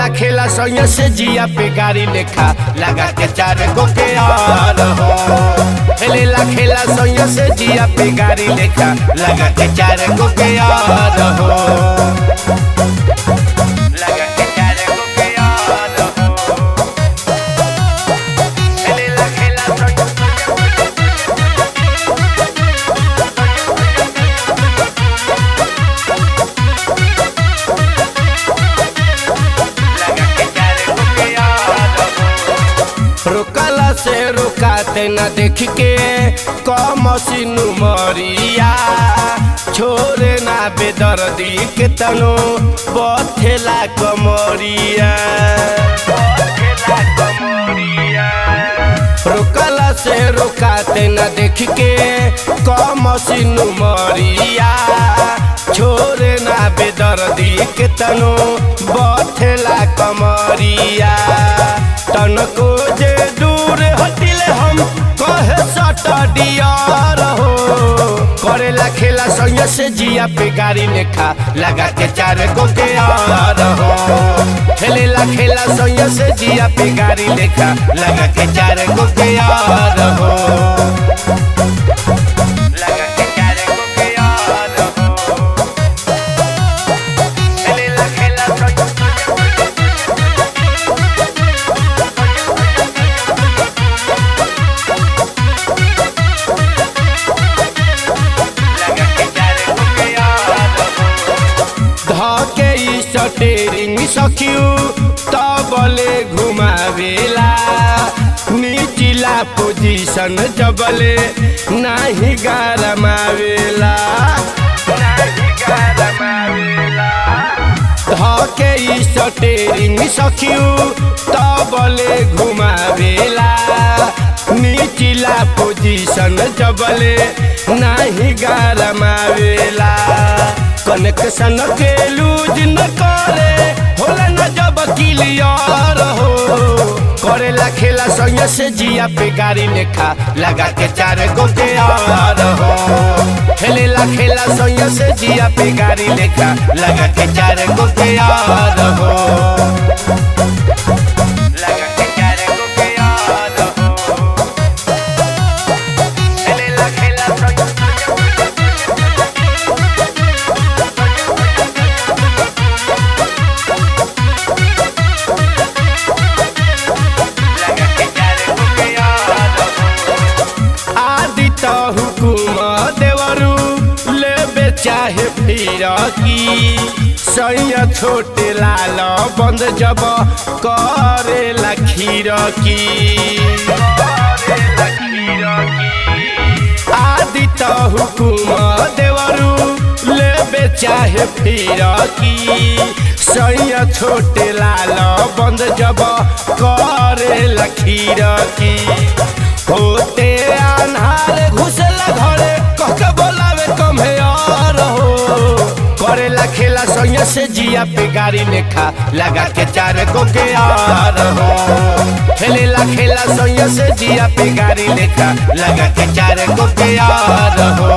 करेला खेला सोया से जिया पे गाड़ी लेखा लगा के 4 गो के यार हो। खेलेला खेला सोया से जिया पे गाड़ी लेखा लगा के 4 गो के यार हो। लगा के 4 गो के यार हो। खेलेला खेला सोया रोकला से रोकाते न देख के कमसिनु मरिया छोरे ना बेदर्दी के तनो बथेला कमरिया। रोकला से रोकाते न देख के कमसिनु मरिया छोरे ना बेदर्दी के तनो बथेला कमरिया। तनको जे दूर हटिले हम कहे सटडियार हो। करेला खेला सोया से जिया पे गाड़ी लेखा लगा के 4 गो के यार हो। खेलेला खेला सोया से जिया पे गाड़ी लेखा लगा के 4 गो के यार हो। लगा के 4 गो के यार हो। खेलेला खेला सोया स्टेरिंग सखियो तबले घुमावेला नीचिला पोजीशन जबले नाही गरमावेला। धके स्टेरिंग सखियो तबले घुमावेला नीचिला पोजीशन जबले नाही गरमावेला। कनेक्शन के लूज न करे होला न जब क्लियर हो। करेला खेला सोया से जिया पे गाड़ी लेखा लगा के 4 गो के यार हो। खेलेला खेला सोया से जिया पे गाड़ी लेखा लगा के 4 गो के यार हो। लगा के 4 गो के यार हो। खेलेला खेला सोया हुकुम देवरू लेबे चाहे फिर की सैया छोटे लाल बंद जब करेला खीर की। आदि तो हुकुम देवरू लेबे चाहे फिर की सैया छोटे लाल बंद जब करेला खीर की। होते अन्हार घुसला घरे कहके बोलावे कमे यार हो। करेला खेला सोया से जिया पे गाड़ी लेखा लगा के 4 गो के यार हो। खेलेला खेला सोया से जिया पे गाड़ी लेखा लगा के 4 गो के यार हो।